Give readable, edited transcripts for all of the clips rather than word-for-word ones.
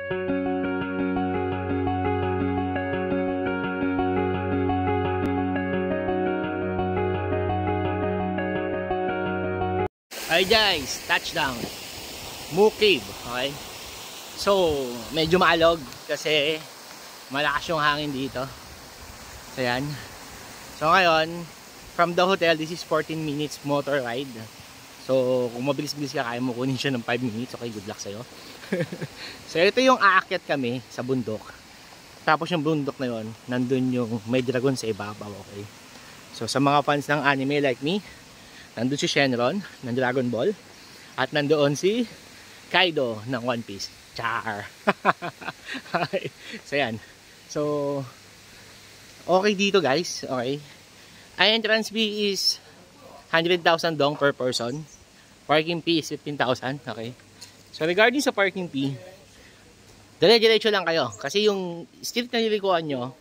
Hi guys, touchdown Moo Cave, okay? So, medyo maalog kasi malakas yung hangin dito. So yan. So ngayon, from the hotel, this is 14 minutes motor ride. So, kung mabilis-bilis ka, kaya mo kunin siya ng 5 minutes. Okay, good luck sa'yo. So, ito yung aakyat kami sa bundok. Tapos yung bundok na yon, nandun yung may dragon sa ibabaw, okay? So, sa mga fans ng anime like me, nandun si Shenron ng Dragon Ball. At nandoon si Kaido ng One Piece. Char! Okay. So, yan. So, okay dito guys. Okay. Ang entrance fee is 100,000 dong per person. Parking fee is 15,000. Okay. So, regarding sa parking fee, dire-diretso lang kayo. Kasi yung street na nilikuan nyo,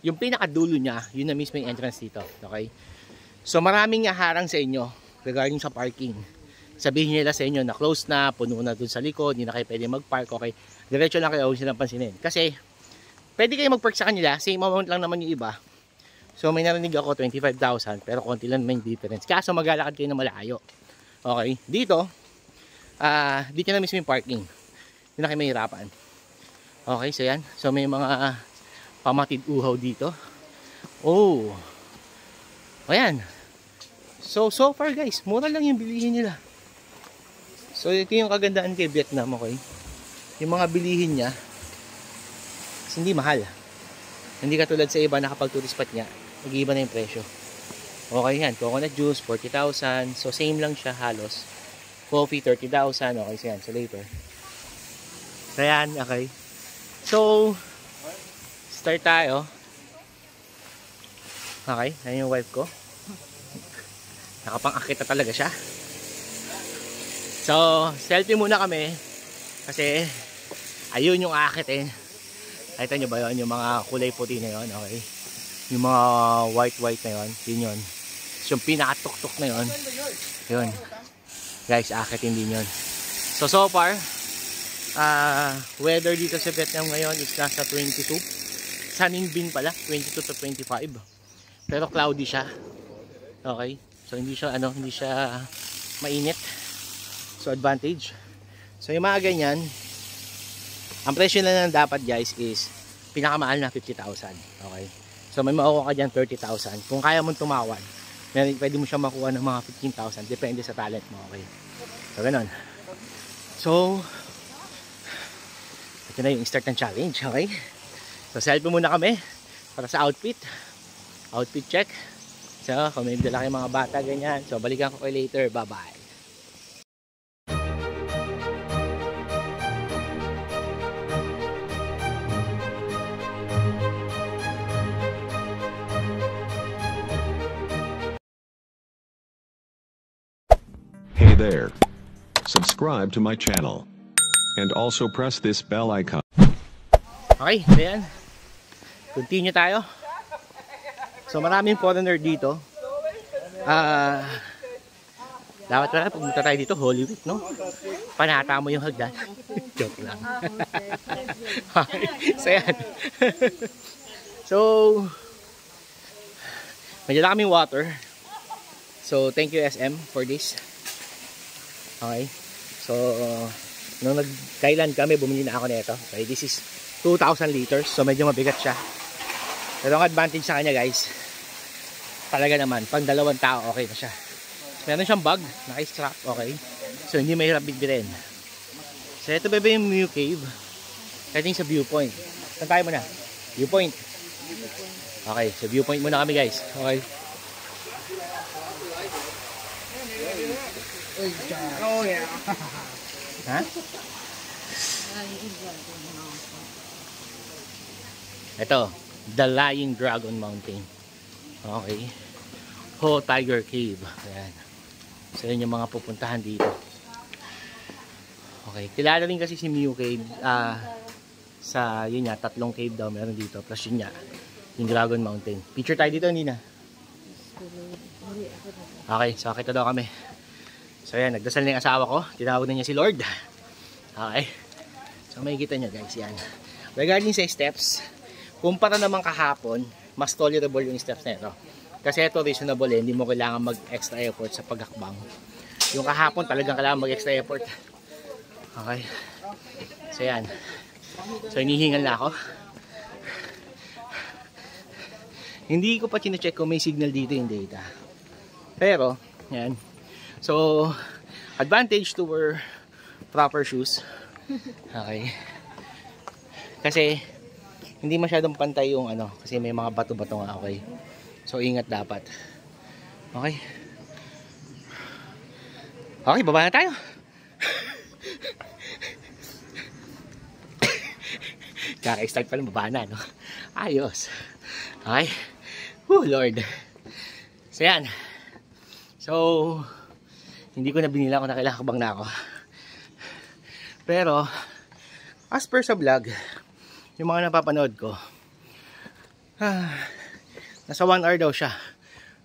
yung pinakadulo niya, yun na mismo yung entrance dito. Okay. So, maraming harang sa inyo regarding sa parking. Sabihin nila sa inyo na close na, puno na dun sa likod, hindi na kayo pwede mag-park. Okay. Diretso lang kayo, huwag silang pansinin. Kasi, pwede kayo mag-park sa kanila, same amount lang naman yung iba. So, may narinig ako 25,000, pero konti lang naman yung difference. Kaso, maglalakad kayo na malayo. Okay. Dito, dito na mismo yung parking. Hindi na kayo mahirapan. Okay, so yan. So, may mga pamatid uhaw dito. Oh. Ayan. So far guys, mura lang yung bilihin nila. So, ito yung kagandaan kay Vietnam, okay? Yung mga bilihin niya, hindi mahal. Hindi katulad sa iba na kapag tourist spot niya, mag-iiba na yung presyo. Okay yan, coconut juice, 40,000. So, same lang siya halos. Coffee, 30,000. Okay, so yan, so later. So, yan, okay. So, start tayo. Okay, yan yung wife ko. Nakapang-akit na talaga siya. So, selfie muna kami. Kasi, ayun yung aakitin. Nakita nyo ba yun? Yung mga kulay puti na yun. Okay. Yung mga white na yun. Yun yun. So, yung pinakatuktok na yun. Yun. Guys, aakitin din yun. So far, weather dito sa Vietnam ngayon is nasa 22. Sa Ninh Binh pala, 22 to 25. Pero cloudy siya. Okay. So hindi siya mainit. So advantage. So yung mga ganyan, ang presyo na lang dapat guys is pinakamahal na 50,000. Okay. So may makukuha ka diyan 30,000. Kung kaya mong tumawad, pwede mo siya makuha ng mga 15,000 depende sa talent mo, okay. So ganun. So ito na yung start ng challenge, okay? So selfie muna kami para sa outfit check. So kung may dala kayong mga bata ganyan, so balikan ko kayo later, bye bye. Hey there, subscribe to my channel and also press this bell icon. Okay, ayan. Continue tayo. So maraming foreigner dito. Dapat pala pumunta tayo dito, Holy Week, no? Panata mo yung hagdan. Joke lang. Okay, so yan. So may dala kaming water. So thank you SM for this. Okay. So nung nag-Thailand kami, bumili na ako nito. Okay, this is 2,000 liters. So medyo mabigat siya. Pero ang advantage sa kanya guys, talaga naman, pang dalawang tao okay na siya. Meron siyang bag, naka-strap, okay. So hindi mahirap bitbitin. So ito ba yung Moo Cave? Heading sa viewpoint. Saan tayo muna? Viewpoint. Okay, so viewpoint muna kami guys. Okay. Oh yeah. Ha? Ito, The Lying Dragon Mountain. Okay. Ho Tiger Cave. Ayan. So yun yung mga pupuntahan dito. Okay. Kilala rin kasi si Moo Cave. Sa yun nga, 3 cave daw meron dito. Plus yun nga, yung Dragon Mountain. Picture tayo dito, hindi na. Okay. So kita daw kami. So ayan, nagdasal na yung asawa ko. Tinawag na niya si Lord. Okay. So So makikita nyo guys, yan. Regarding sa steps, kumpara naman kahapon, mas tolerable yung steps na ito. Kasi ito reasonable hindi mo kailangan mag-extra effort sa paghakbang. Yung kahapon talagang kailangan mag-extra effort. Okay. So yan. So hinihingal na ako. Hindi ko pa chine-check kung may signal dito yung data. Pero, yan. So, advantage to wear proper shoes. Okay. Kasi hindi masyadong pantay yung ano, kasi may mga bato-bato nga, okay. So ingat dapat. Okay. Okay, baba na tayo. Kaka-start pa lang, baba na, no? Ayos. Okay. Oh Lord. So yan. So hindi ko na binila kung nakilakabang na ako. Pero as per sa vlog, yung mga napapanood ko, nasa 1 hour daw siya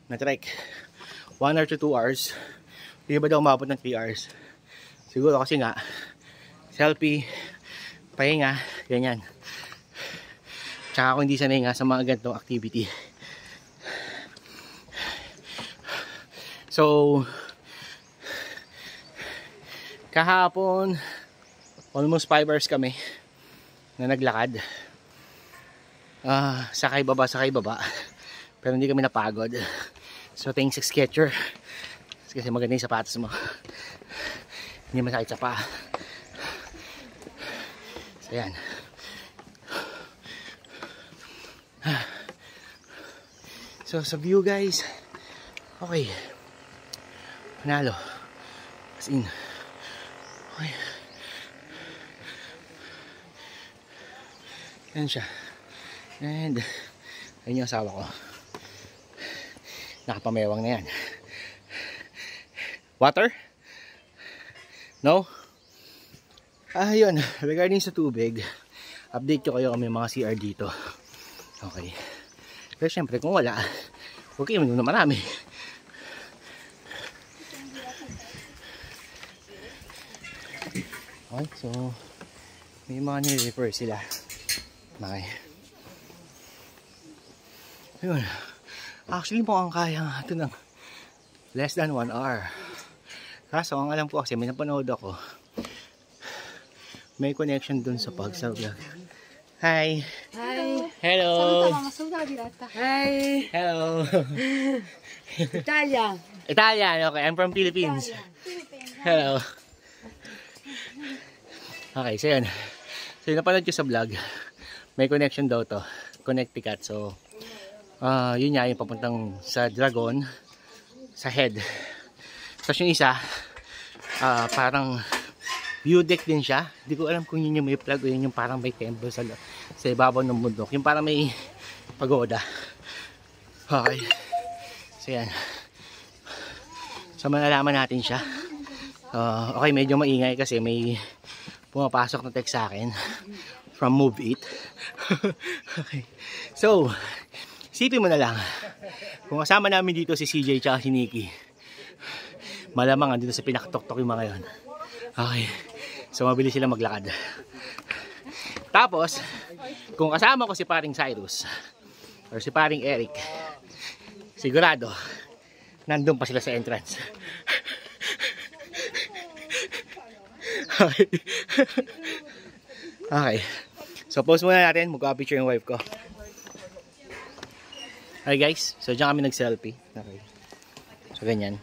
na trek. 1 hour to 2 hours. Hindi ba daw umabot ng 3 hours? Siguro kasi nga selfie, pahinga, ganyan. Tsaka ako hindi sanay nga sa mga ganitong activity. So kahapon almost 5 hours kami na naglakad. Sakay baba. Pero hindi kami napagod. So thanks sa Skechers. Kasi maganda yung sapatos mo. Hindi masakit sa paa. So yan. So sa view guys, okay. Panalo. As in. Okay. Yan siya. And ayun yung asawa ko. Nakapamewang na yan. Water? No? Ayun, regarding sa tubig, update ko kayo kung may mga CR dito. Okay. Pero syempre kung wala, okay, minum na marami. Okay, so may mga nire-refer sila. Okay. Ayun. Actually mukhang kaya nga ito ng less than 1 hour. Kaso ang alam ko kasi may napanood ako, may connection dun sa pag-vlog. Hi! Hi! Hello! Hi! Hello! Italian! Italian, okay. I'm from Philippines. Hello! Okay, so yun. So yung napanood ko sa vlog, may connection daw to. Connecticut. So, yun nga yung papuntang sa Dragon, sa head. Tapos yung isa, parang view deck din siya. Hindi ko alam kung yun yung may plug o yun yung parang may temple sa ibabaw ng bundok. Yung parang may pagoda. Okay. So yan. So malalaman natin siya. Okay, medyo maingay kasi may pumapasok na text sa akin from Move It. Okay. So, isipin mo na lang, kung kasama namin dito si CJ tsaka si Nikki, malamang andito sa pinakatoktok yung mga yon. Okay. So mabilis sila maglakad. Tapos, kung kasama ko si paring Cyrus or si paring Eric, sigurado nandun pa sila sa entrance. Okay. Okay. So pause muna natin, magka-picture yung wife ko. Okay guys, so dyan kami nag-selfie. Okay. So ganyan.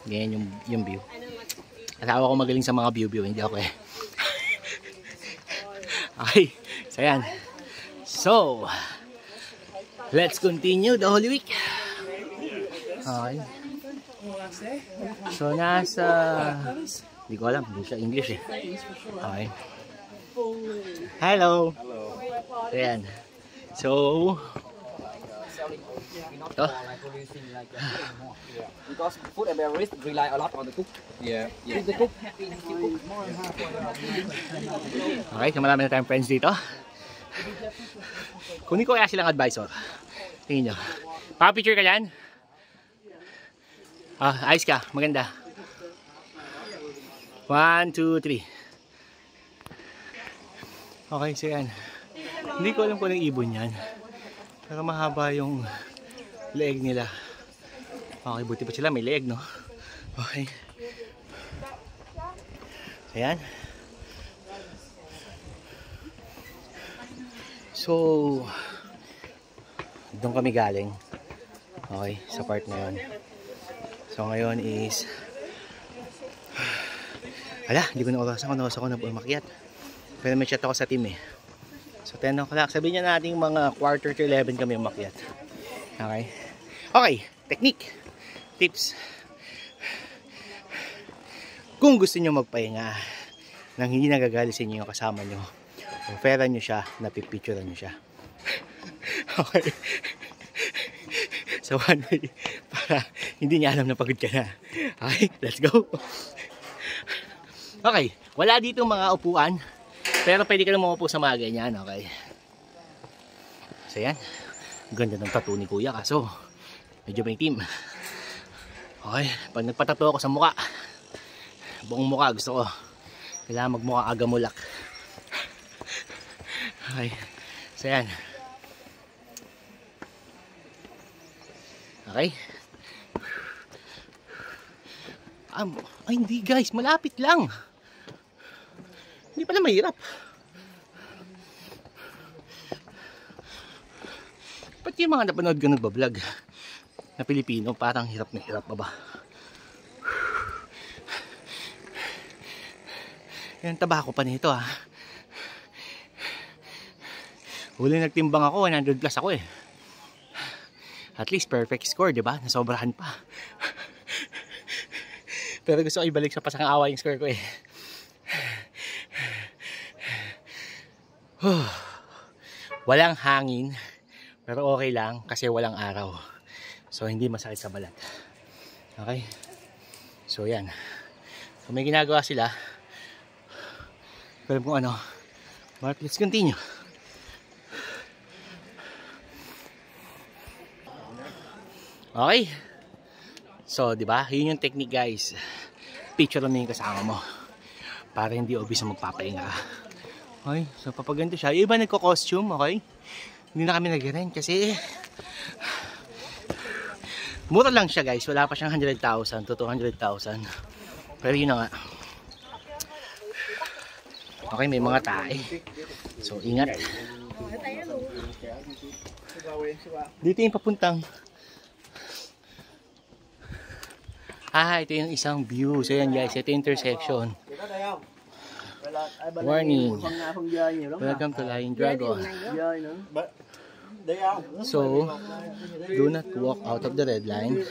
Ganyan yung view. Asawa ko magaling sa mga view, hindi ako eh. Okay, so yan. So, let's continue the Holy Week. Okay. So, nasa... Hindi ko alam, hindi siya English eh. Okay. Hello. So, yan. So, ito. Because food and beverage rely a lot on the cook. Yeah. The cook. Okay, so marami na tayong friends dito. Kunin ko kaya silang advisor. Tingin nyo. Pa-picture ka dyan? Ayos ka. Maganda. 1, 2, 3. Okay, so yan. Hindi ko alam kung anong ibon yan. Pero mahaba yung leeg nila. Okay, buti pa sila may leeg, no? Okay. So yan. So, doon kami galing. Okay, sa part na yun. So ngayon is hindi ko na orasan kung nakas ako na umakyat. Pero may chat ako sa team eh. So 10 o'clock, sabihin niya natin mga quarter to 11 kami umakyat. Okay. Okay, technique, tips. Kung gusto niyo magpahinga nang hindi nagagalit sa inyo yung kasama niyo, offeran niyo siya, napipicturean niyo siya. Okay. So one way, para hindi niya alam na pagod ka na. Okay, let's go. Okay, wala dito mga upuan, pero pwede ka lang umupo sa mga ganyan, okay. So yan, ganda ng tattoo ni kuya, kaso medyo may team. Okay, pag nagpatattoo ako sa mukha, buong mukha gusto ko, kailangan magmukha agamulak. Okay, so yan. Okay. Ay hindi guys, malapit lang. Hindi pala mahirap. Ba't yung mga napanood ko nagbablog na Pilipino, parang hirap na hirap pa ba? Yan, tabako pa nito ha. Huli nagtimbang ako, 100 plus ako eh. At least perfect score, di ba? Nasobrahan pa. Pero gusto ko ibalik sa pasang awa yung score ko eh. Walang hangin, pero okay lang kasi walang araw. So hindi masakit sa balat. Okay? So yan. So may ginagawa sila. Pero kung ano, but let's continue. Okay. So, di ba? Yun yung technique, guys. Picture mo yung kasama mo para hindi obvious na magpapahinga ka. Okay. So, papaganto siya. Yung iba nagko-costume, okay? Hindi na kami nag-rent kasi mura lang siya, guys. Wala pa siyang 100,000 to 200,000. Pero yun na nga. Okay, may mga tae. So, ingat. Dito yung papuntang ito yung isang view. So yan guys, ito yung intersection. Warning. Welcome to Lion Dragon. So, do not walk out of the red line.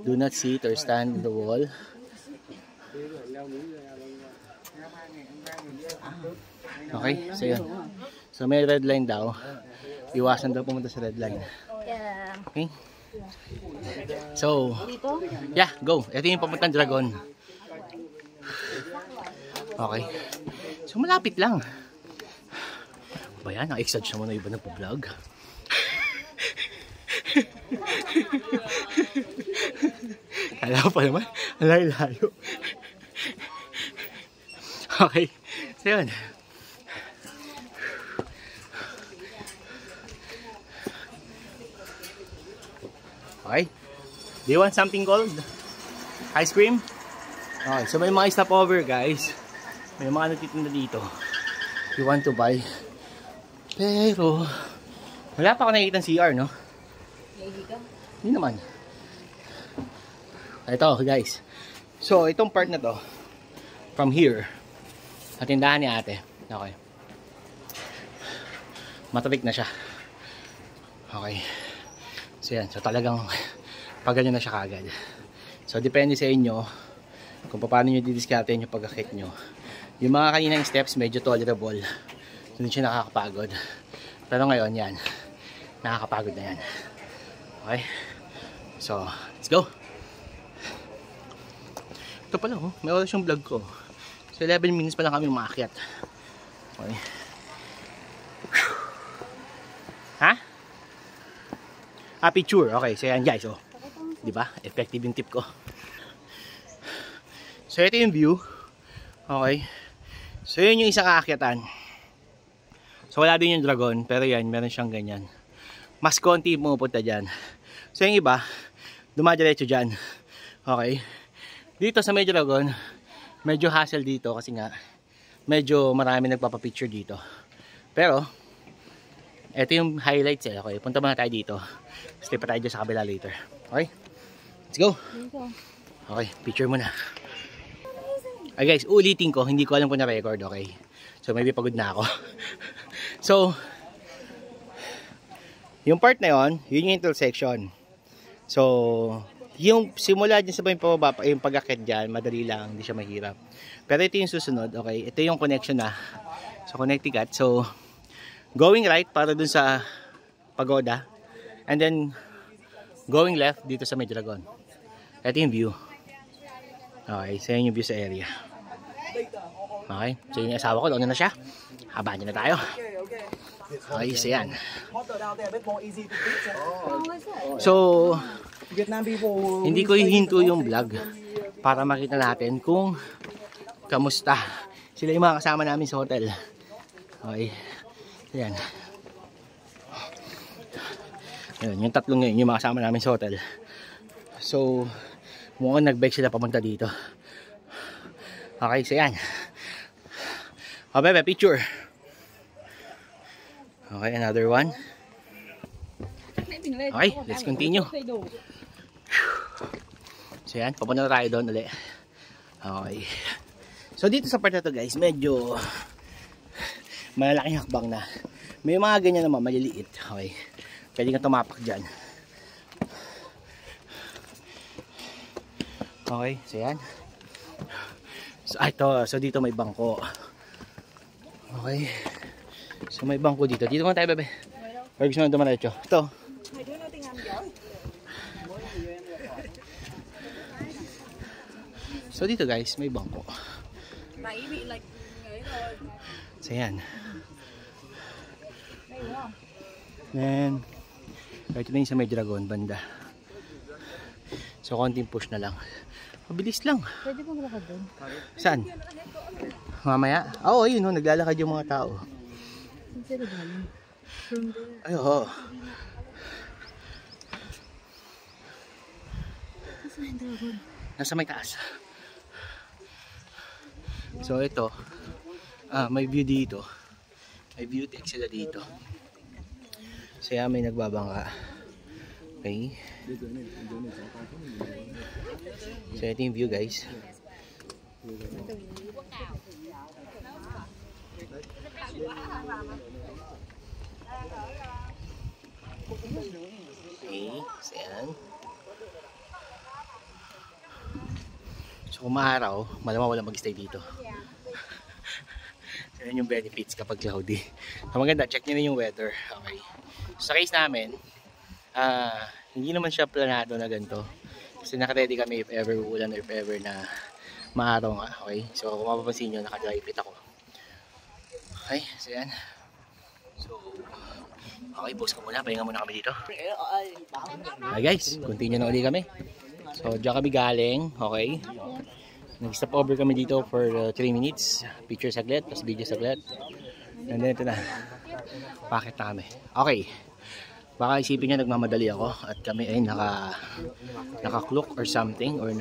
Do not sit or stand in the wall. Okay, so yan. So may red line daw. Iwasan daw pumunta sa red line. Okay. So, yeah, go. Ito yung papuntang Dragon. Okay. So, malapit lang. Ba yan? Na-exage naman na iba na po-vlog. Kala ko pa naman. Ang layo-layo. Okay. So, yun. Okay. Do you want something cold? Ice cream? Okay, so may mga stopover guys. May mga nagtitinda dito. If you want to buy. Pero wala pa ako nakikita ng CR, no? Hindi naman. Ito guys. So itong part na to, from here, natindahan ni ate. Okay. Matabik na siya. Okay. So yan, so talagang paganyan na siya kagad. So depende sa inyo kung paano nyo didiskarte yung pagkakit nyo. Yung mga kaninang steps medyo tolerable, so hindi siya nakakapagod. Pero ngayon yan, nakakapagod na yan. Okay, so let's go. Ito pala oh, may oras yung vlog ko. So 11 minutes pa lang kami umakyat. Okay. Ha? Picture. Okay, so yan guys, oh. 'Di ba? Effective yung tip ko. So ito yung view. Okay. So yun yung isang aakyatan. So wala din yung dragon, pero yan, meron siyang ganyan. Mas konti pumupunta dyan. So yung iba, dumadiretso dyan. Okay. Dito sa may dragon, medyo hassle dito kasi nga, medyo marami nagpapapicture dito. Pero, ito yung highlights eh. Okay, punta muna tayo dito. Stay pa tayo dyan sa kabila later. Okay, let's go. Okay, picture muna. Okay guys, ulitin ko, hindi ko alam kung na-record, okay? So maybe pagod na ako. So, yung part na yon, yun yung intersection. So, yung simula dyan sa pababa, yung pag-akit dyan, madali lang, hindi siya mahirap. Pero ito yung susunod, okay? Ito yung connection na. So, Connecticut. So, going right para dun sa pagoda. And then, going left dito sa Dragon. Ito yung view. Okay, so yun yung view sa area. Okay, so yung asawa ko, doon na siya. Habaan na tayo. Okay, so yan. So, hindi ko hihinto yung vlog para makita natin kung kamusta. Sila yung mga kasama namin sa hotel. Okay, so yan. Ayun, yung tatlong yun, yung mga kasama namin sa hotel. So, mukhang nag-bike sila papunta dito. Okay, so yan. O, bebe, picture. Okay, another one. Okay, let's continue. So yan, papunta na tayo doon ulit. Okay. So dito sa part na to guys, medyo malalaking hakbang na. May mga ganyan naman, maliliit. Okay. Pwede kang tumapak dyan. Okay, so yan. So, ito, so dito may bangko. Okay. So may bangko dito. Dito muna tayo, bebe. Pag gusto na dumaretso. Ito. So dito guys, may bangko. So yan. Then, ito na yung sa may Dragon, banda. So konting push na lang. Mabilis lang. Pwede pong lakad doon? Saan? Mamaya? Oo, yun o. Naglalakad yung mga tao. Ay, oo. Nasa may taas. So ito, may view dito. May view deck sila dito. So yan, may nagbabangka. Okay. So ito yung view guys. Okay, so yan. So kung maaraw, malamang walang mag-stay dito. So yan yung benefits kapag cloudy. So maganda, check nyo na yung weather. Okay. So, sa case namin, hindi naman siya planado na ganito. Kasi naka-ready kami if ever uulan or if ever na maaraw nga. Okay, so kung mapapansin nyo, naka-dry fit ako. Okay, so yan. So, okay, post ko muna. Pahinga muna kami dito. Hi guys, continue na ulit kami. So, diyan kami galing. Okay. Nag-stop over kami dito for 3 minutes. Picture saglit, tapos video saglit. And then ito na. Bakit na kami? Okay. Baka isipin niya nagmamadali ako at kami ay naka-clock or something or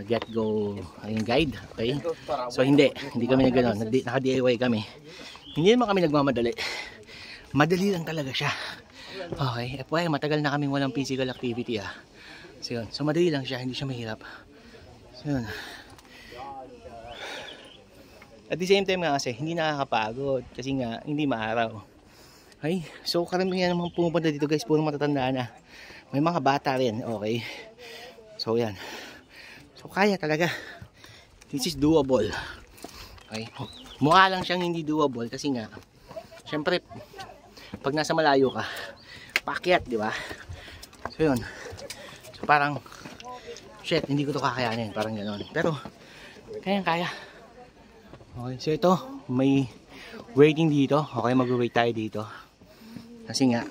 get go yung guide. Okay? So hindi kami na gano'n. Naka-DIY kami. Hindi naman kami nagmamadali. Madali lang talaga siya. Okay? FYI, matagal na kaming walang physical activity ah. So yun. So madali lang siya, hindi siya mahirap. So yun. At the same time nga kasi, hindi nakakapagod kasi nga hindi maaraw. Okay, so karamihan naman pumupunta dito guys, puro matatanda na. May mga bata rin, okay. So yan. So kaya talaga. This is doable. Okay. Mukha lang siyang hindi doable kasi nga, syempre, pag nasa malayo ka, paakyat, di ba? So yun. So parang, shit, hindi ko to kakayanin. Parang gano'n. Pero, kaya. Okay, so ito, may waiting dito. Okay, mag-wait tayo dito. Kasi nga,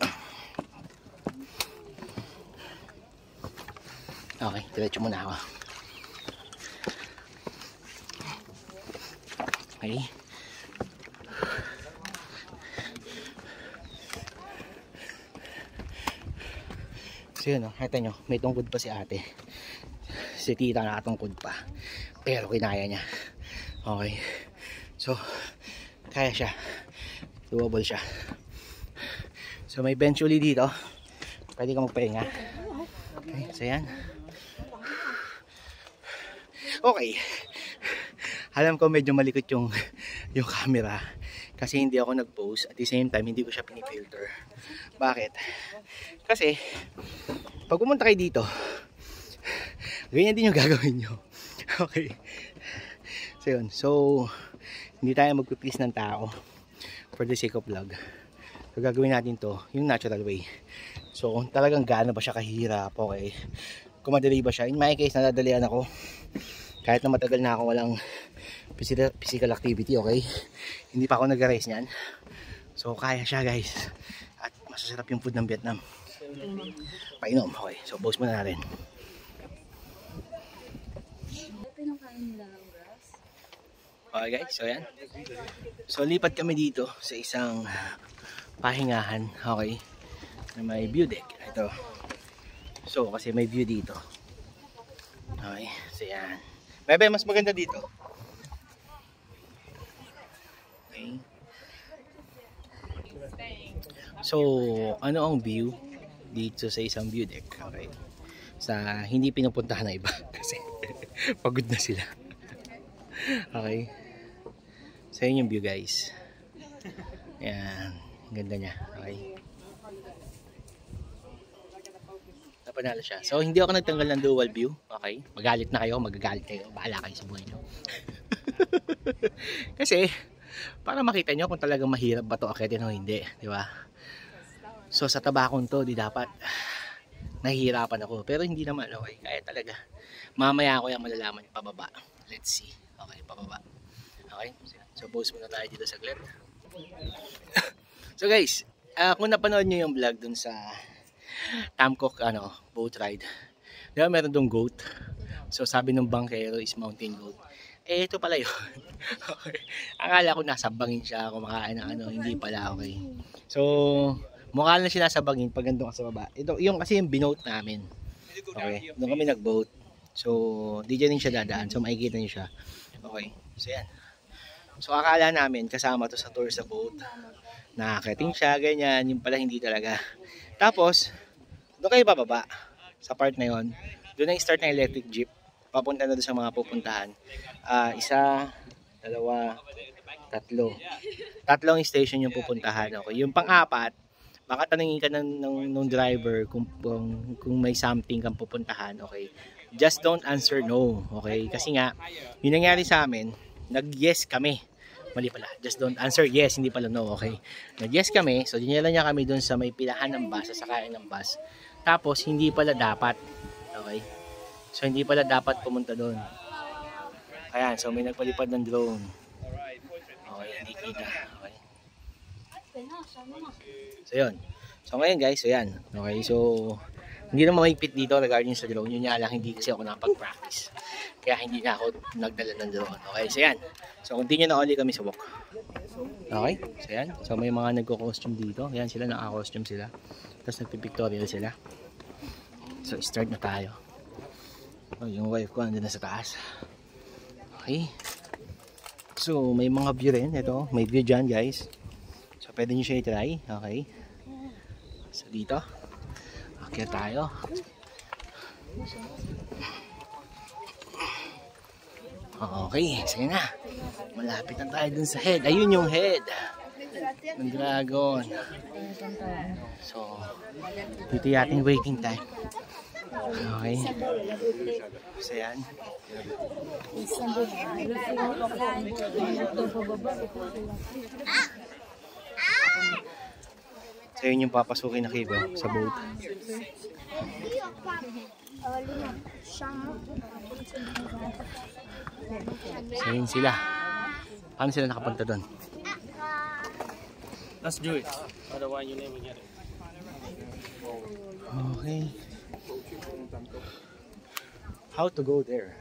okay, diretso muna ako. Okay. So yun, nakita nyo, may tungkod pa si ate. Si tita nakatungkod pa. Pero kinaya niya. Okay. So, kaya siya. Doable siya. So may bench uli dito. Pwede ka magpahinga. Okay, so yan. Okay. Alam ko medyo malikot yung camera. Kasi hindi ako nag-post. At the same time, hindi ko siya pinifilter. Bakit? Kasi, pag pumunta kayo dito, ganyan din yung gagawin nyo. Okay. So yun. So, hindi tayo magpipis ng tao for the sake of vlog. So, gagawin natin to yung natural way. So, kung talagang gaano ba siya kahirap, okay. Kung madali ba siya. In my case, nadadalian ako. Kahit na matagal na ako walang physical activity, okay. Hindi pa ako nag-race niyan. So, kaya siya guys. At masasarap yung food ng Vietnam. Painom, okay. So, pause muna natin. Okay guys, so yan. So, lipat kami dito sa isang pahingahan, okay. Na may view deck. Ito. So, kasi may view dito. Okay, so yan. Bebe, mas maganda dito. Okay. So, ano ang view dito sa isang view deck? Okay. Sa hindi pinupuntahan na iba kasi pagod na sila. Okay. So, yun yung view guys. Ayan. Ganda niya. Okay. Napanalo siya. So, hindi ako nagtanggal ng dual view. Okay. Magalit na kayo. Magagalit kayo. Bahala kayo sa buhay nyo. Kasi, para makita nyo kung talagang mahirap ba ito akitin o hindi. Di ba? So, sa tabakong to, di dapat nahihirapan ako. Pero hindi naman. Okay. Kaya talaga. Mamaya ako yung malalaman yung pababa. Let's see. Okay. Pababa. Okay. So, pause muna tayo dito saglit. So, guys. Kung napanood nyo yung vlog dun sa Tamcock boat ride. Diba meron dong goat. So sabi ng bangkero is mountain goat. Eh ito pala yun. Okay. Akala ko nasa bangin siya kumakain ng hindi pala, okay. So mukha lang siya nasa bangin pag gandun ka sa baba. Ito yung kasi yung binoat namin. Okay. Doon kami nag-boat. So di dyan siya dadaan. So makikita niyo siya. Okay. So yan. So akala namin kasama to sa tour sa boat. Nakakating siya, ganyan. Yung pala hindi talaga. Tapos doon kayo bababa sa part na yon. Doon na start ng electric jeep. Papunta na doon sa mga pupuntahan. Isa, dalawa, tatlo. Tatlong station yung pupuntahan. Okay. Yung pang-apat, baka tanungin ka ng driver kung may something kang pupuntahan. Okay. Just don't answer no. Okay. Kasi nga, yung nangyari sa amin, nag-yes kami. Mali pala. Just don't answer yes, hindi pala no. Okay. Nag-yes kami. So, dinala niya kami doon sa may pilahan ng bus, sa sakayan ng bus. Tapos, hindi pala dapat. Okay? So, hindi pala dapat pumunta doon. Ayan. So, may nagpalipad ng drone. Okay, hindi kita. Okay. So, yun. So, ngayon guys, so yan. Okay, so, hindi naman mahigpit dito regarding sa drone. Yun nga lang, hindi kasi ako nakapag-practice. Kaya hindi na ako nagdala ng drone. Okay, so yan. So, continue na ulit kami sa walk. Okay, so yan. So, may mga nagko-costume dito. Yan sila, naka-costume sila. Tapos nagpipictorial sila. So start na tayo. Oh, yung wife ko andun na sa taas. Okay. So may mga view rin. Ito, may view dyan guys. So pwede nyo siya i-try. Okay. So dito. Okay tayo. Okay, sige na. Malapit na tayo dun sa head. Ayun yung head ng dragon. So, dito yating waiting time. Okay. So, yan. So, yun yung papasukin na kibo sa boat. So, yun sila. Paano sila nakapunta doon? Let's do it. Otherwise, you never get it. Okay. How to go there?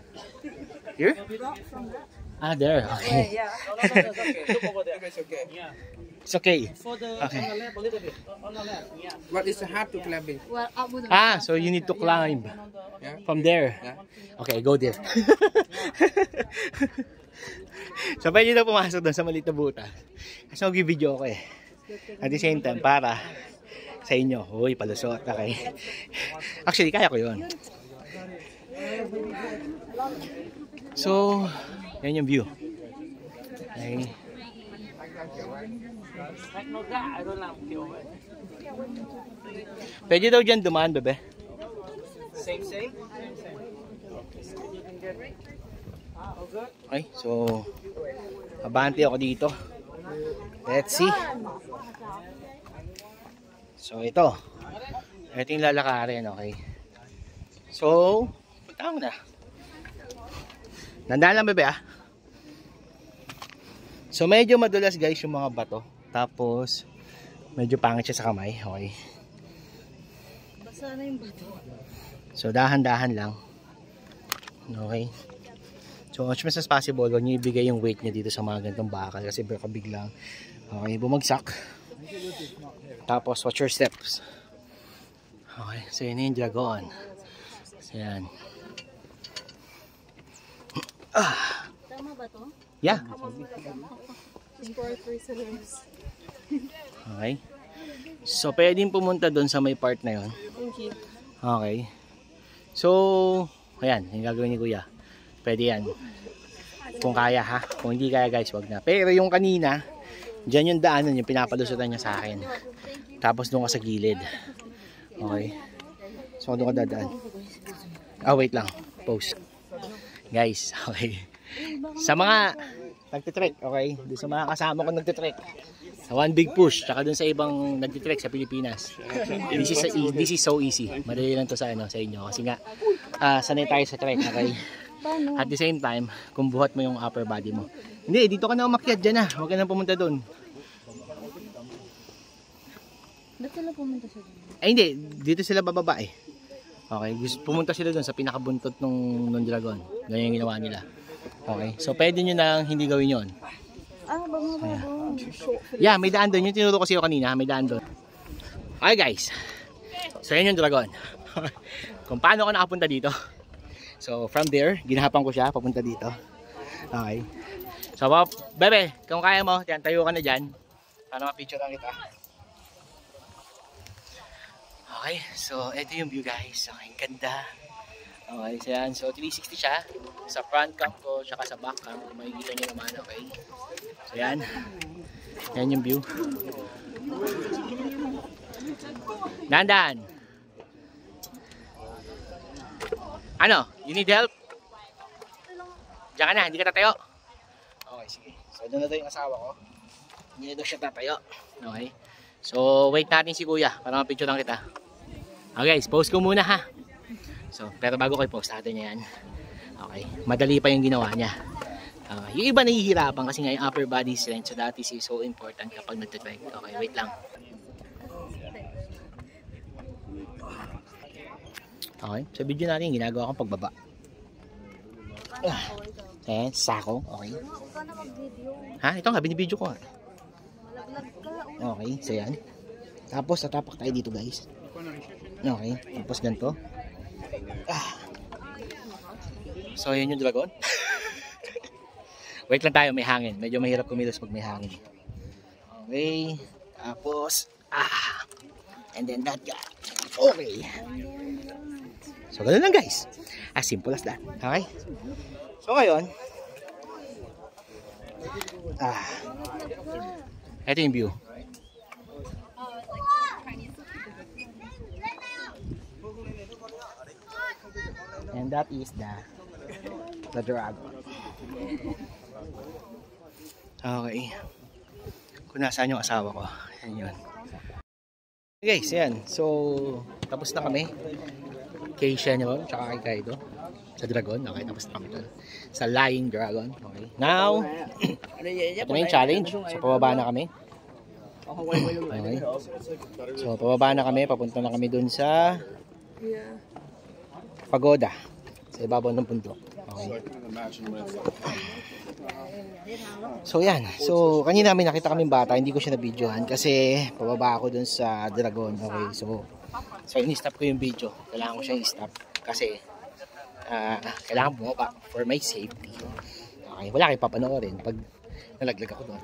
Here? Ah, there. Okay. Yeah. No, it's okay. Look over there. It's okay. Yeah. It's okay. On the left a little bit. On the left. Yeah. But it's hard to climb it. So you need to climb Yeah. from there. Yeah. Okay, go there. So pwede na pumasok doon sa maliit na butas. Kasi mag-video ako eh. At the same time, para sa inyo. Uy, palusot. Okay. Actually, kaya ko yun. So, yan yung view. Okay. Pwede daw dyan dumaan, bebe. Same. Okay, so abante ako dito. Let's see. So ito. Ito yung lalakarin, okay. So, punta mo na. Nandaan lang, bebe, ah. So medyo madulas, guys, yung mga bato. Tapos medyo pangit siya sa kamay, okay. Basa na yung bato. So dahan-dahan lang. Okay. So as much as possible, huwag nyo ibigay yung weight niya dito sa mga ganitong bakal kasi baka biglang okay, bumagsak. Tapos watch your steps. Okay, so yun yung dragon. So yan. Tama ba to? Yeah. Okay. So pwedeng pumunta doon sa may part na yun. Okay. So, ayan, yung gagawin ni Kuya. Pwede yan. Kung kaya, ha. Kung hindi kaya, guys, wag na. Pero yung kanina, dyan yung daanan, yung pinapalusutan niya sa akin. Tapos doon ka sa gilid. Okay. So, doon ka dadaan. Wait lang. Pause. Guys, okay. Sa mga nagtitrek, okay? Doon sa mga kasama ko nagtitrek. Sa One Big Push, tsaka doon sa ibang nagtitrek sa Pilipinas. This is so easy. Madali lang to sa inyo. Kasi nga, sanay tayo sa trek, okay? At the same time, kung buhat mo yung upper body mo. Hindi, dito ka na umakyat dyan, huwag ka na pumunta doon. Ba't sila pumunta sa doon? Hindi, dito sila bababa eh. Okay, pumunta sila doon sa pinakabuntot ng dragon. Ganyan yung ginawa nila. Okay, so pwede nyo na hindi gawin yon. Yeah, may daan doon. Yung tinuro ko sa'yo kanina, may daan doon. Okay guys, so yan yung dragon. Kung paano ka nakapunta dito. So from there, ginahapan ko siya papunta dito. Okay. So bebe, kung kaya mo, tayo ka na dyan. Para ma-picture lang kita. Okay, so ito yung view guys. Okay, ganda. Okay, so yan. So 360 siya. Sa front cam ko, tsaka sa back cam. Kung makikita nyo naman, okay. So yan. Yan yung view. Nandan. Ano? You need help? Diyan ka na, hindi ka tatayo. Okay, sige. So doon na daw yung asawa ko. Hindi na daw siya tatayo. Okay. So wait natin si kuya para mapicture lang kita. Okay guys, post ko muna ha. So, pero bago ko i-post natin yan. Okay, madali pa yung ginawa niya. Yung iba nahihirapan kasi nga yung upper body strength. So that is so important kapag nagtitrek. Okay, wait lang. Okay, sa video natin ginagawa kong pagbaba. Ayan, sako. Okay. Ha? Ito nga, binibidyo ko. Okay, so yan. Tapos, tatapak tayo dito guys. Okay, tapos ganito. So, yun yung dragon. Wait lang tayo, may hangin. Medyo mahirap kumilos pag may hangin. Okay, tapos, and then that guy. Okay. So, ganun lang guys. As simple as that. Okay? So, ngayon, ito yung view. And that is the dragon. Okay. Kung nasaan yung asawa ko. Yan yun. Okay guys, yan. So, tapos na kami. Kay Shenron, tsaka kay Kaido. Sa dragon. Okay, tapos na kami doon. Sa lying dragon. Okay. Now, ito na yung challenge. So, pababa na kami. Okay. So, pababa na kami. Papunta na kami doon sa pagoda. Sa ibabaw ng bundok. Okay. So yan. So kanina may nakita kaming bata, hindi ko siya na-videohan kasi pababa ako dun sa Dragon. Okay. So in-stop ko yung video. Kailangan ko siyang i-stop kasi kailangan bumaba for my safety. Okay. Wala kayong papanoorin pag nalaglag ako doon.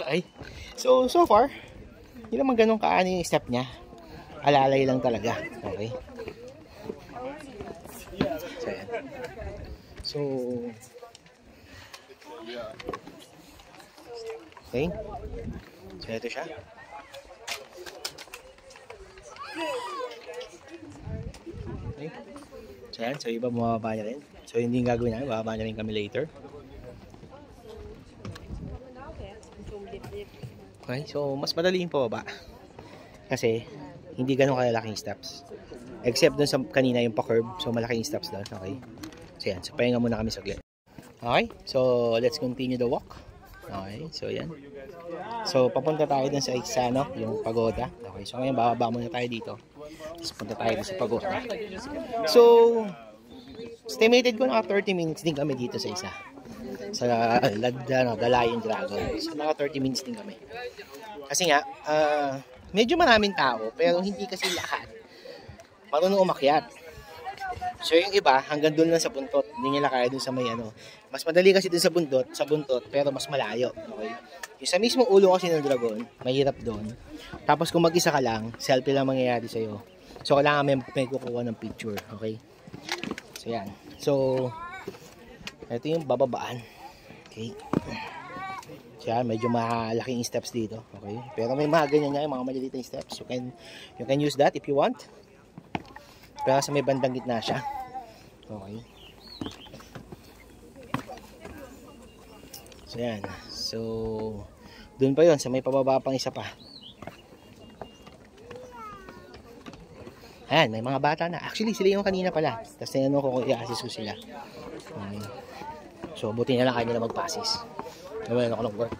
Okay. So far, hindi naman ganun kaano yung step niya. Alalay lang talaga. Okay. So, yan. So, okay. So, ito siya. Okay. So, yan. So, iba bumababa niya rin. So, hindi yung gagawin namin. Bababa niya rin kami later. Okay. So, mas madali yung pababa. Kasi, hindi ganun kalalaking steps. Except dun sa kanina yung pa-curve. So, malaking steps doon. Okay. So, yan. So, pahinga muna kami saglit. Okay. So, let's continue the walk. Okay. So, yan. So, papunta tayo dun sa Isano, yung pagoda. Okay. So, ngayon, bababa muna tayo dito. Tapos, punta tayo dun sa pagoda. So, estimated ko na 30 minutes din kami dito sa isa. Sa The Lion Dragon. So, mga 30 minutes din kami. Kasi nga, medyo maraming tao, pero hindi kasi lahat marunong umakyat. So yung iba, hanggang doon lang sa buntot. Hindi nila kaya doon sa may ano. Mas madali kasi doon sa buntot, pero mas malayo. Okay? Yung sa mismong ulo kasi ng dragon, mahirap doon. Tapos kung mag-isa ka lang, selfie lang mangyayari sa'yo. So kailangan may kukuha ng picture. Okay? So yan. So, ito yung bababaan. Okay? So yan, medyo malaking steps dito. Okay? Pero may mga ganyan nga, yung mga maliliit na steps. You can use that if you want. Pero sa may bandang gitna siya. Okay. So yan. So, doon pa yun. Sa may pababa pang isa pa. Ayan, may mga bata na. Actually, sila yung kanina pala. Tapos tinanong ko kung i-assist ko sila. Okay. So, buti na lang kayo nila mag-passes. Nawalan ako ng work.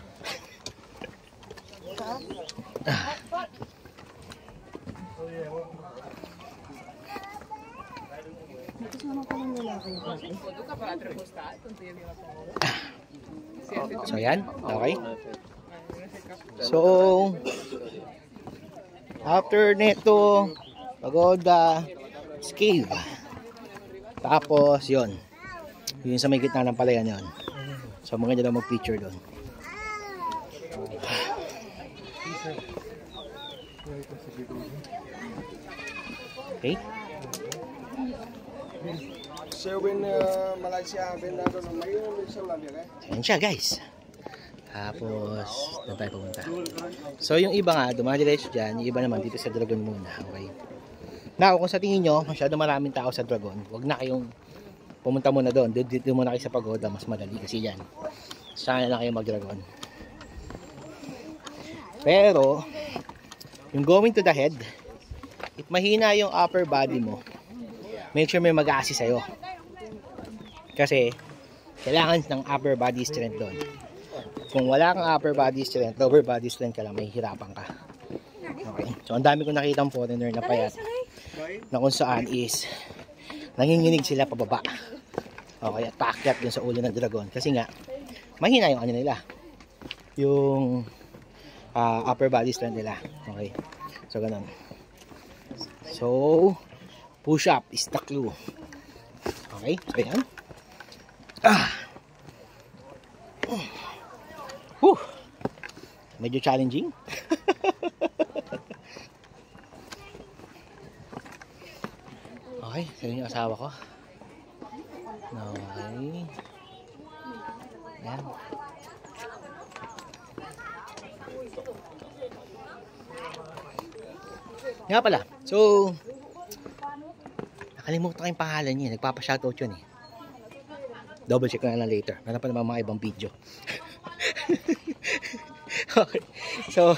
So yan, okay. So after nito, pagoda, cave. Tapos yon. Yun sa may gitna ng palayan yon. So maganda daw mag-picture doon. Okay. Ayan siya guys. Tapos doon tayo pumunta. So yung iba nga dumadiretso dyan. Yung iba naman dito sa Dragon muna. Okay. Now kung sa tingin nyo masyado maraming tao sa Dragon, wag na kayong pumunta muna doon. Dito muna kayo sa pagoda. Mas madali kasi yan. Saan na lang kayo mag-Dragon. Pero yung going to the head, if mahina yung upper body mo, make sure may mag-a-assist sa'yo. Kasi, kailangan ng upper body strength doon. Kung wala kang upper body strength, lower body strength ka lang, may hirapan ka. Okay. So, ang dami kong nakitang foreigner na payat na kung saan is nanginginig sila pababa. Okay, at paakyat dun sa ulo ng dragon. Kasi nga, mahina yung ano nila. Yung upper body strength nila. Okay. So, ganun. So, push up is the clue. Okay, so yan. Medyo challenging. Okay, so yun yung asawa ko. Okay. Yan. Nga pala, so nakalimutan ko yung pangalan niya. Nagpapa-shoutout yun eh. Double check ko na lang later. Meron pa naman mga ibang video. Okay. So,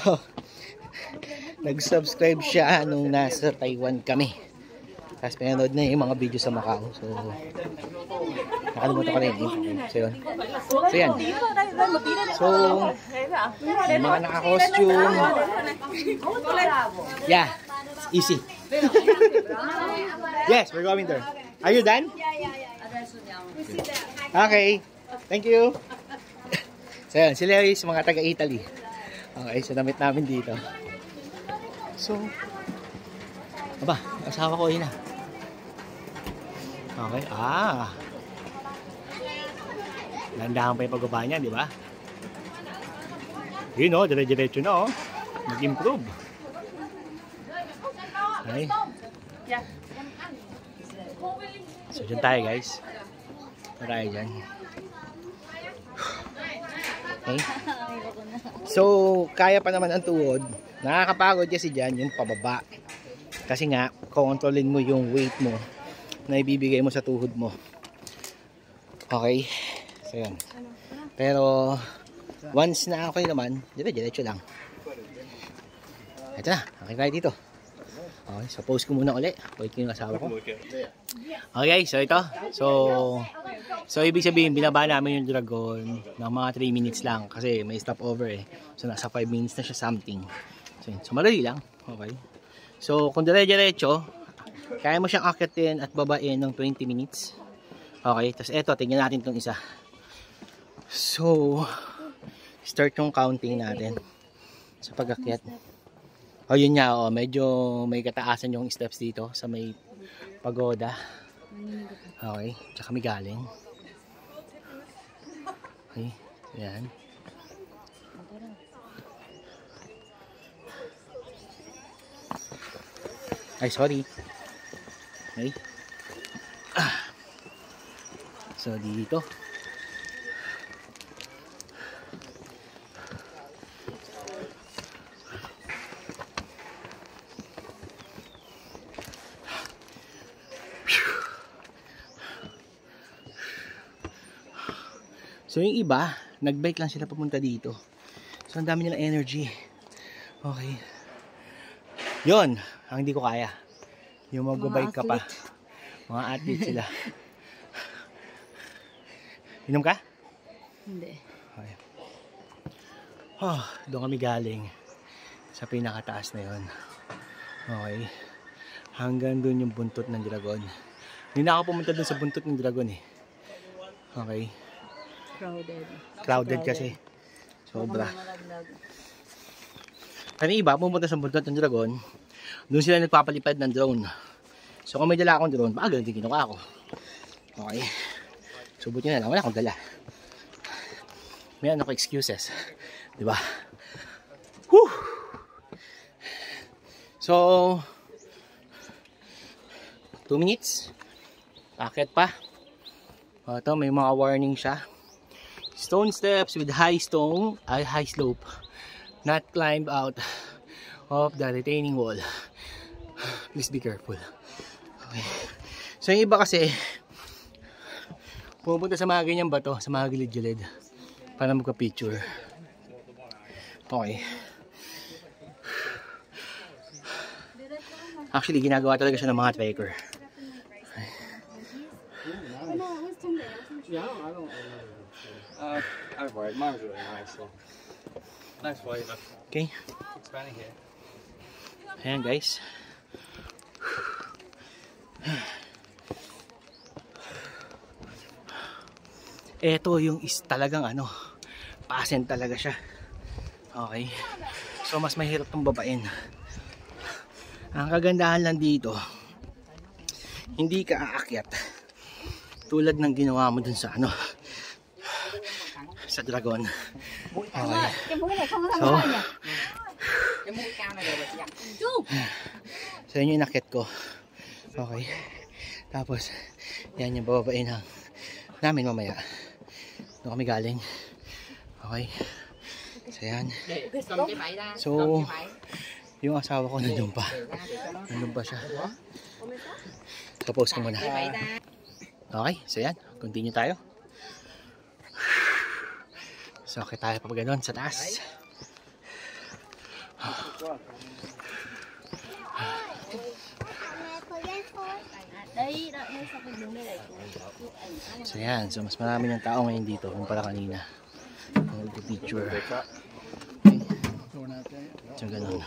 nag-subscribe siya nung nasa Taiwan kami. Tapos pinanood na yung mga video sa Macau. So, nakalimutan ko na yun. So, yun. So, yan. So, may mga naka-costume. Yeah. It's easy. Yes, we're going there. Are you done? Okay. Thank you. So yun, sila yung mga taga-Italy. Okay, so damit namin dito. So, aba, asawa ko yun na. Okay, landahan pa yung pagbaba niya, di ba? Yun o, dire-diretso na o. Mag-improve. Okay. So, dyan tayo guys. Tayo dyan. Okay. So, kaya pa naman ang tuhod. Nakakapagod kasi dyan yung pababa. Kasi nga, kontrolin mo yung weight mo na ibibigay mo sa tuhod mo. Okay. So, yan. Pero, once na okay naman, diretso lang. Ito na. Okay tayo dito. Okay, so pause ko muna ulit. Wait ko yung asawa ko. Okay, so ito. So ibig sabihin, binaba namin yung dragon ng mga 3 minutes lang. Kasi may stopover eh. So nasa 5 minutes na siya something. So madali lang. Okay. So kung dire-diretso, kaya mo siyang akyatin at babain ng 20 minutes. Okay, tapos eto, tingnan natin itong isa. So, start yung counting natin sa pag-akyat. O yun nga, medyo may kataasan yung steps dito sa may pagoda. Okay, tsaka may galing. Okay, yan. Ay, sorry. Okay. So, dito. So yung iba, nag-bike lang sila papunta dito. So ang dami nilang energy. Okay. Yon, ang hindi ko kaya. Yung mag-bike ka pa. Mga athlete sila. Inom ka? Hindi. Okay. Doon kami galing. Sa pinakataas na yon. Okay. Hanggang doon yung buntot ng dragon. Hindi na ako pumunta doon sa buntot ng dragon eh. Okay. Crowded kasi. Sobra. Kani iba, pumunta sa buntot ng dragon. Doon sila nagpapalipad ng drone. So kung may dala akong drone, baka ganun din kinuha ako. Okay. So buti na lang, wala akong dala. May ano ko excuses. Diba? Whew! So 2 minutes. Akit pa. Ito, may mga warning siya. Stone steps with high slope. Not climb out of the retaining wall. Please be careful. Okay. So yung iba kasi pupunta sa mga ganyang bato, sa mga gilid-gilid para magpa-picture. Okay. Actually, ginagawa talaga siya ng mga trekker. Yeah, I don't I've tried. Mine's really nice. So. Nice flavor. Okay. Expanding here. Ayan guys. Ito yung talagang pasen talaga siya. Okay. So mas mahirap tong babain. Ang kagandahan lang dito, hindi ka aakyat tulad ng ginawa mo dun sa sa dragon. Okay. So yun yung inakyat ko. Okay. Tapos yan yung bababain namin mamaya. Doon kami galing. Okay. So yan. So yung asawa ko nandun pa. Nandun pa siya. So pause ko muna. Okay, so yan. Continue tayo. So okay tayo pa gano'n sa taas. So yan. So mas marami ng tao ngayon dito kumpara kanina. Picture. Okay. So, ganun.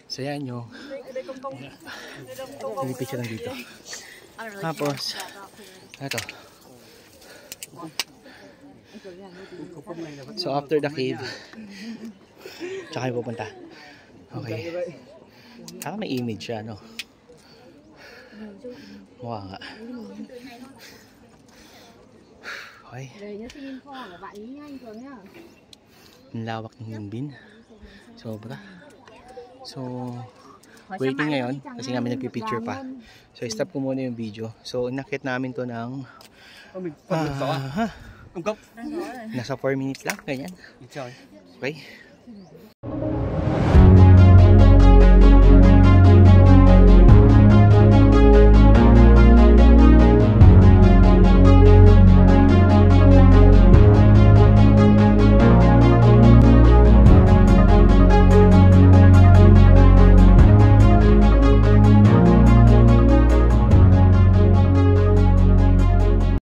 So, yan yung picture lang dito. Tapos, ito. So, after the cave, tsaka yung pupunta. Okay. Saka may image siya, no? Mukha nga. Okay. Ang lawak ng Yunbin. Sobra. So, waiting ngayon kasi nga may nagpipicture pa. So, stop ko muna yung video. So, inakit namin to ng nasa 4 minutes lang, ganyan. Okay.